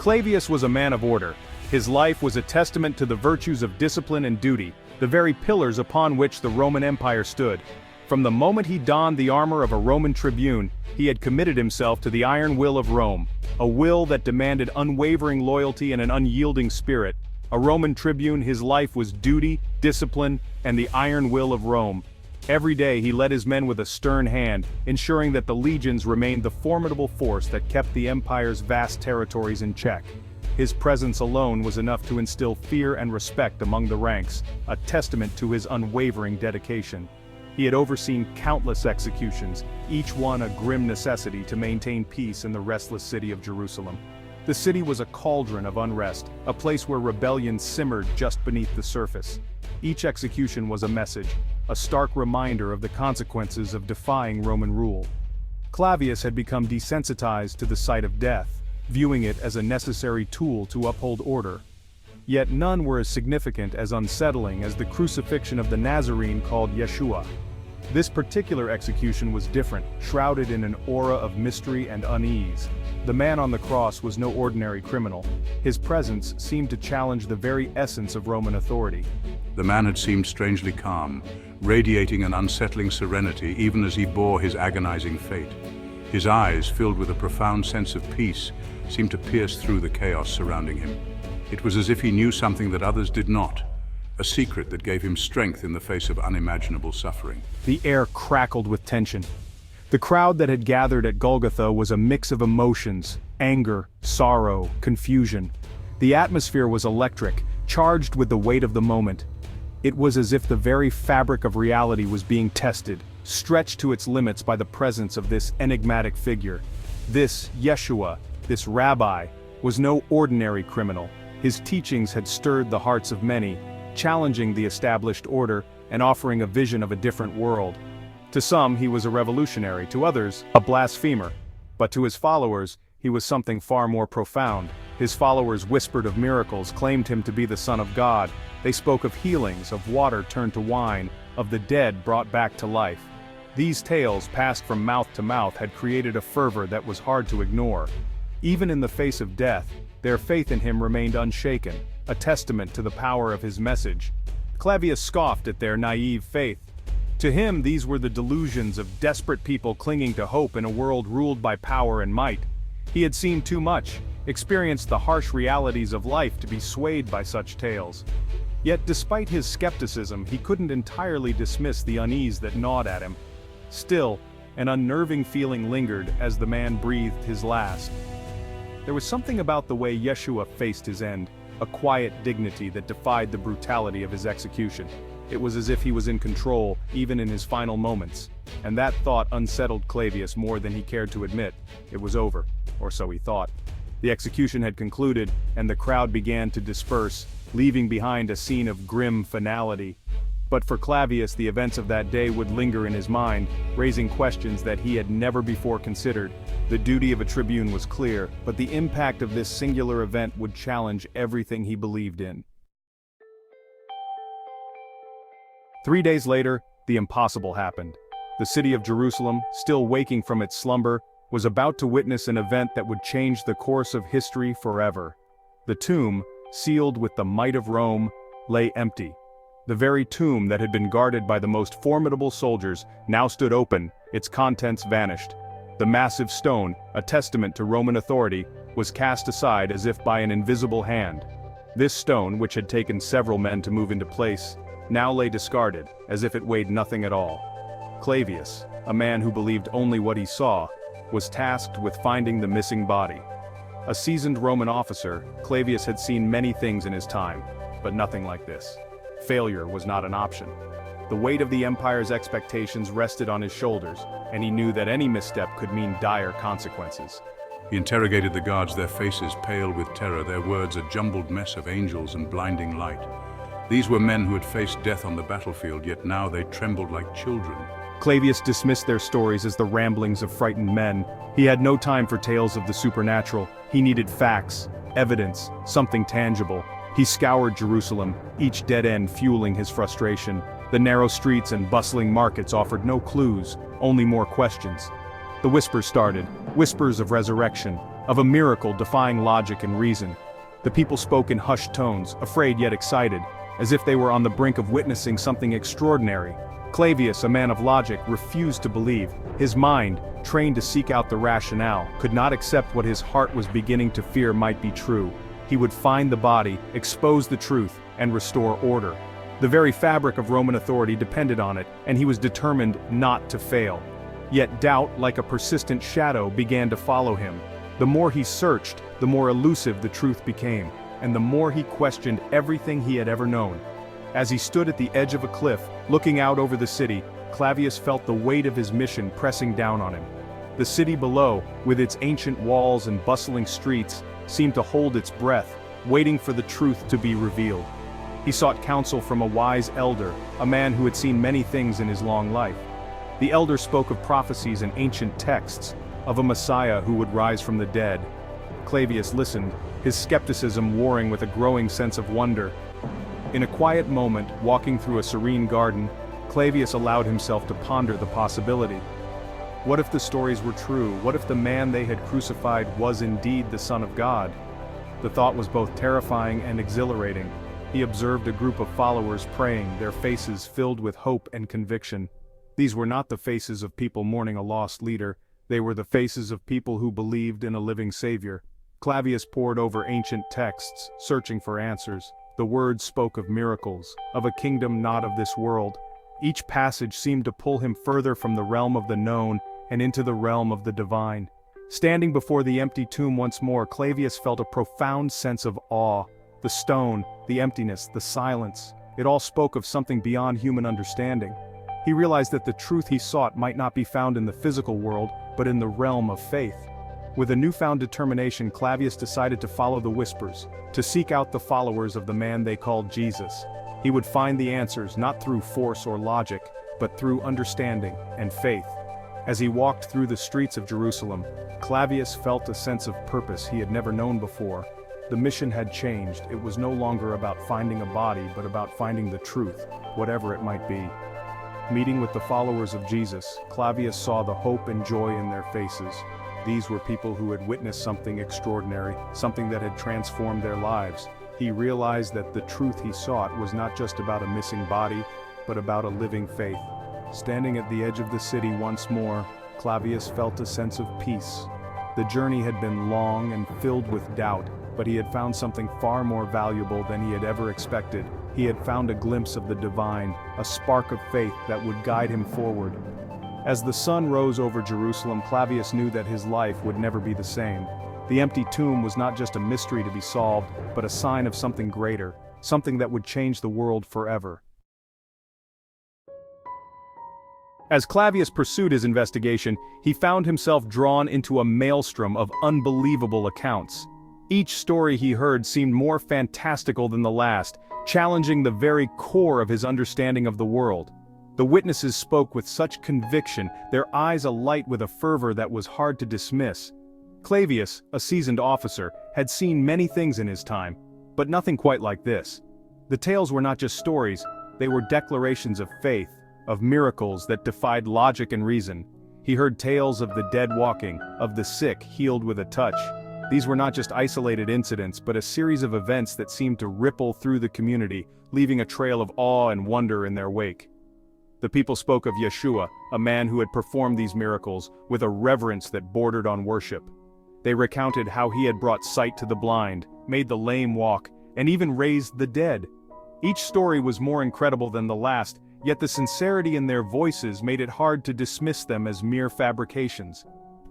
Clavius was a man of order. His life was a testament to the virtues of discipline and duty, the very pillars upon which the Roman Empire stood. From the moment he donned the armor of a Roman tribune, he had committed himself to the iron will of Rome, a will that demanded unwavering loyalty and an unyielding spirit. A Roman tribune, his life was duty, discipline, and the iron will of Rome. Every day he led his men with a stern hand, ensuring that the legions remained the formidable force that kept the empire's vast territories in check. His presence alone was enough to instill fear and respect among the ranks, a testament to his unwavering dedication. He had overseen countless executions, each one a grim necessity to maintain peace in the restless city of Jerusalem. The city was a cauldron of unrest, a place where rebellion simmered just beneath the surface. Each execution was a message, a stark reminder of the consequences of defying Roman rule. Clavius had become desensitized to the sight of death, viewing it as a necessary tool to uphold order. Yet none were as significant as unsettling as the crucifixion of the Nazarene called Yeshua. This particular execution was different, shrouded in an aura of mystery and unease. The man on the cross was no ordinary criminal. His presence seemed to challenge the very essence of Roman authority. The man had seemed strangely calm, radiating an unsettling serenity even as he bore his agonizing fate. His eyes, filled with a profound sense of peace, seemed to pierce through the chaos surrounding him. It was as if he knew something that others did not, a secret that gave him strength in the face of unimaginable suffering. The air crackled with tension. The crowd that had gathered at Golgotha was a mix of emotions, anger, sorrow, confusion. The atmosphere was electric, charged with the weight of the moment. It was as if the very fabric of reality was being tested, stretched to its limits by the presence of this enigmatic figure. This Yeshua, this rabbi, was no ordinary criminal. His teachings had stirred the hearts of many, challenging the established order and offering a vision of a different world. To some, he was a revolutionary, to others, a blasphemer. But to his followers, he was something far more profound. His followers whispered of miracles, claimed him to be the Son of God. They spoke of healings, of water turned to wine, of the dead brought back to life. These tales, passed from mouth to mouth, had created a fervor that was hard to ignore. Even in the face of death, their faith in him remained unshaken, a testament to the power of his message. Clavius scoffed at their naive faith. To him, these were the delusions of desperate people clinging to hope in a world ruled by power and might. He had seen too much, experienced the harsh realities of life to be swayed by such tales. Yet despite his skepticism, he couldn't entirely dismiss the unease that gnawed at him. Still, an unnerving feeling lingered as the man breathed his last. There was something about the way Yeshua faced his end, a quiet dignity that defied the brutality of his execution. It was as if he was in control, even in his final moments. And that thought unsettled Clavius more than he cared to admit. It was over, or so he thought. The execution had concluded, and the crowd began to disperse, leaving behind a scene of grim finality. But for Clavius, the events of that day would linger in his mind, raising questions that he had never before considered. The duty of a tribune was clear, but the impact of this singular event would challenge everything he believed in. 3 days later, the impossible happened. The city of Jerusalem, still waking from its slumber, was about to witness an event that would change the course of history forever. The tomb, sealed with the might of Rome, lay empty. The very tomb that had been guarded by the most formidable soldiers now stood open, its contents vanished. The massive stone, a testament to Roman authority, was cast aside as if by an invisible hand. This stone, which had taken several men to move into place, now lay discarded, as if it weighed nothing at all. Clavius, a man who believed only what he saw, was tasked with finding the missing body. A seasoned Roman officer, Clavius had seen many things in his time, but nothing like this. Failure was not an option. The weight of the empire's expectations rested on his shoulders, and he knew that any misstep could mean dire consequences. He interrogated the guards, their faces pale with terror, their words a jumbled mess of angels and blinding light. These were men who had faced death on the battlefield, yet now they trembled like children. Clavius dismissed their stories as the ramblings of frightened men. He had no time for tales of the supernatural. He needed facts, evidence, something tangible. He scoured Jerusalem, each dead end fueling his frustration. The narrow streets and bustling markets offered no clues, only more questions. The whispers started, whispers of resurrection, of a miracle defying logic and reason. The people spoke in hushed tones, afraid yet excited, as if they were on the brink of witnessing something extraordinary. Clavius, a man of logic, refused to believe. His mind, trained to seek out the rationale, could not accept what his heart was beginning to fear might be true. He would find the body, expose the truth, and restore order. The very fabric of Roman authority depended on it, and he was determined not to fail. Yet doubt, like a persistent shadow, began to follow him. The more he searched, the more elusive the truth became, and the more he questioned everything he had ever known. As he stood at the edge of a cliff, looking out over the city, Clavius felt the weight of his mission pressing down on him. The city below, with its ancient walls and bustling streets, seemed to hold its breath, waiting for the truth to be revealed. He sought counsel from a wise elder, a man who had seen many things in his long life. The elder spoke of prophecies and ancient texts, of a Messiah who would rise from the dead. Clavius listened, his skepticism warring with a growing sense of wonder. In a quiet moment, walking through a serene garden, Clavius allowed himself to ponder the possibility. What if the stories were true? What if the man they had crucified was indeed the Son of God? The thought was both terrifying and exhilarating. He observed a group of followers praying, their faces filled with hope and conviction. These were not the faces of people mourning a lost leader, they were the faces of people who believed in a living Savior. Clavius pored over ancient texts, searching for answers. The words spoke of miracles, of a kingdom not of this world. Each passage seemed to pull him further from the realm of the known and into the realm of the divine. Standing before the empty tomb once more, Clavius felt a profound sense of awe. The stone, the emptiness, the silence, it all spoke of something beyond human understanding. He realized that the truth he sought might not be found in the physical world, but in the realm of faith. With a newfound determination, Clavius decided to follow the whispers, to seek out the followers of the man they called Jesus. He would find the answers not through force or logic, but through understanding and faith. As he walked through the streets of Jerusalem, Clavius felt a sense of purpose he had never known before. The mission had changed. It was no longer about finding a body, but about finding the truth, whatever it might be. Meeting with the followers of Jesus, Clavius saw the hope and joy in their faces. These were people who had witnessed something extraordinary, something that had transformed their lives. He realized that the truth he sought was not just about a missing body, but about a living faith. Standing at the edge of the city once more, Clavius felt a sense of peace. The journey had been long and filled with doubt, but he had found something far more valuable than he had ever expected. He had found a glimpse of the divine, a spark of faith that would guide him forward. As the sun rose over Jerusalem, Clavius knew that his life would never be the same. The empty tomb was not just a mystery to be solved, but a sign of something greater, something that would change the world forever. As Clavius pursued his investigation, he found himself drawn into a maelstrom of unbelievable accounts. Each story he heard seemed more fantastical than the last, challenging the very core of his understanding of the world. The witnesses spoke with such conviction, their eyes alight with a fervor that was hard to dismiss. Clavius, a seasoned officer, had seen many things in his time, but nothing quite like this. The tales were not just stories, they were declarations of faith, of miracles that defied logic and reason. He heard tales of the dead walking, of the sick healed with a touch. These were not just isolated incidents, but a series of events that seemed to ripple through the community, leaving a trail of awe and wonder in their wake. The people spoke of Yeshua, a man who had performed these miracles, with a reverence that bordered on worship. They recounted how he had brought sight to the blind, made the lame walk, and even raised the dead. Each story was more incredible than the last, yet the sincerity in their voices made it hard to dismiss them as mere fabrications.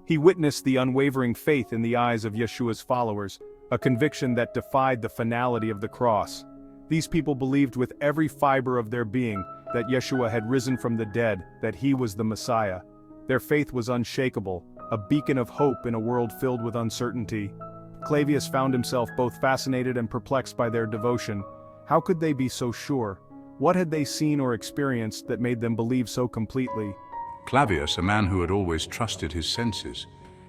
He witnessed the unwavering faith in the eyes of Yeshua's followers, a conviction that defied the finality of the cross. These people believed with every fiber of their being that Yeshua had risen from the dead, that he was the Messiah. Their faith was unshakable, a beacon of hope in a world filled with uncertainty. Clavius found himself both fascinated and perplexed by their devotion. How could they be so sure? What had they seen or experienced that made them believe so completely? Clavius, a man who had always trusted his senses,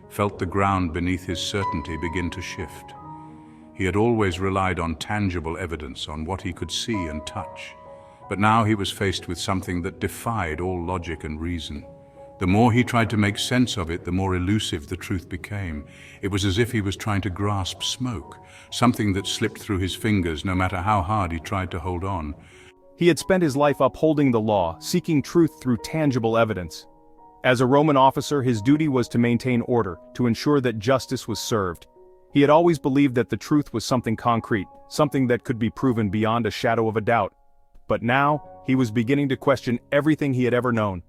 felt the ground beneath his certainty begin to shift. He had always relied on tangible evidence, on what he could see and touch. But now he was faced with something that defied all logic and reason. The more he tried to make sense of it, the more elusive the truth became. It was as if he was trying to grasp smoke, something that slipped through his fingers no matter how hard he tried to hold on. He had spent his life upholding the law, seeking truth through tangible evidence. As a Roman officer, his duty was to maintain order, to ensure that justice was served. He had always believed that the truth was something concrete, something that could be proven beyond a shadow of a doubt. But now, he was beginning to question everything he had ever known.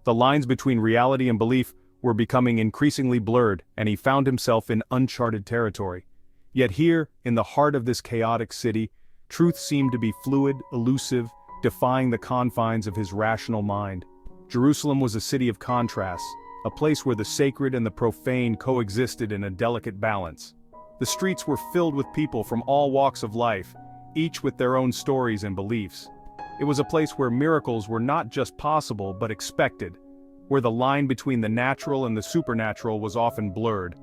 The lines between reality and belief were becoming increasingly blurred, and he found himself in uncharted territory. Yet here, in the heart of this chaotic city, truth seemed to be fluid, elusive, defying the confines of his rational mind. Jerusalem was a city of contrasts, a place where the sacred and the profane coexisted in a delicate balance. The streets were filled with people from all walks of life, each with their own stories and beliefs. It was a place where miracles were not just possible but expected, where the line between the natural and the supernatural was often blurred.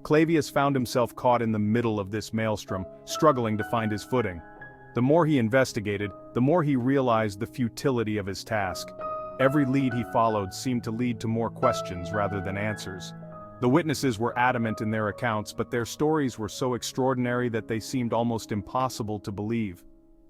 Clavius found himself caught in the middle of this maelstrom, struggling to find his footing. The more he investigated, the more he realized the futility of his task. Every lead he followed seemed to lead to more questions rather than answers. The witnesses were adamant in their accounts, but their stories were so extraordinary that they seemed almost impossible to believe.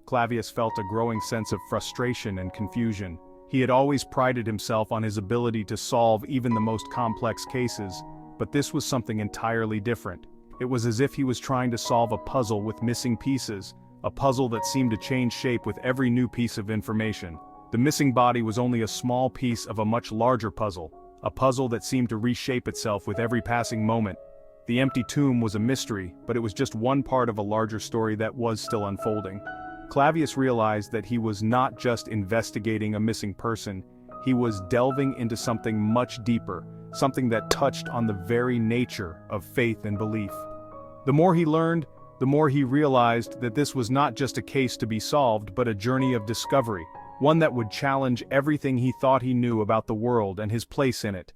Clavius felt a growing sense of frustration and confusion. He had always prided himself on his ability to solve even the most complex cases, but this was something entirely different. It was as if he was trying to solve a puzzle with missing pieces, a puzzle that seemed to change shape with every new piece of information. The missing body was only a small piece of a much larger puzzle, a puzzle that seemed to reshape itself with every passing moment. The empty tomb was a mystery, but it was just one part of a larger story that was still unfolding. Clavius realized that he was not just investigating a missing person, he was delving into something much deeper, something that touched on the very nature of faith and belief. The more he learned, the more he realized that this was not just a case to be solved but a journey of discovery, one that would challenge everything he thought he knew about the world and his place in it.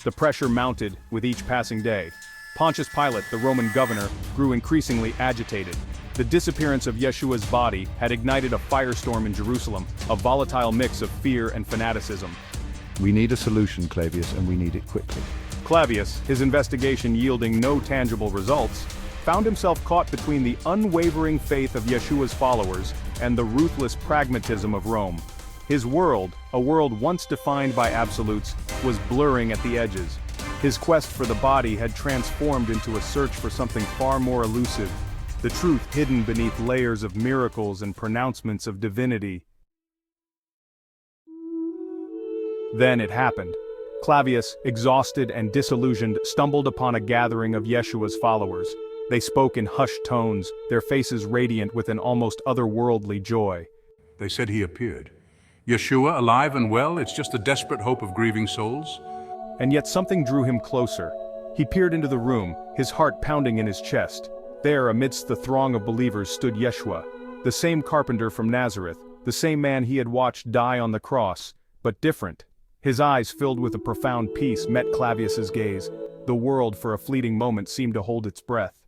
The pressure mounted with each passing day. Pontius Pilate, the Roman governor, grew increasingly agitated. The disappearance of Yeshua's body had ignited a firestorm in Jerusalem, a volatile mix of fear and fanaticism. We need a solution, Clavius, and we need it quickly. Clavius, his investigation yielding no tangible results, found himself caught between the unwavering faith of Yeshua's followers and the ruthless pragmatism of Rome. His world, a world once defined by absolutes, was blurring at the edges. His quest for the body had transformed into a search for something far more elusive, the truth hidden beneath layers of miracles and pronouncements of divinity. Then it happened. Clavius, exhausted and disillusioned, stumbled upon a gathering of Yeshua's followers. They spoke in hushed tones, their faces radiant with an almost otherworldly joy. They said he appeared. Yeshua, alive and well, it's just the desperate hope of grieving souls. And yet something drew him closer. He peered into the room, his heart pounding in his chest. There, amidst the throng of believers, stood Yeshua, the same carpenter from Nazareth, the same man he had watched die on the cross, but different. His eyes, filled with a profound peace, met Clavius's gaze. The world, for a fleeting moment, seemed to hold its breath.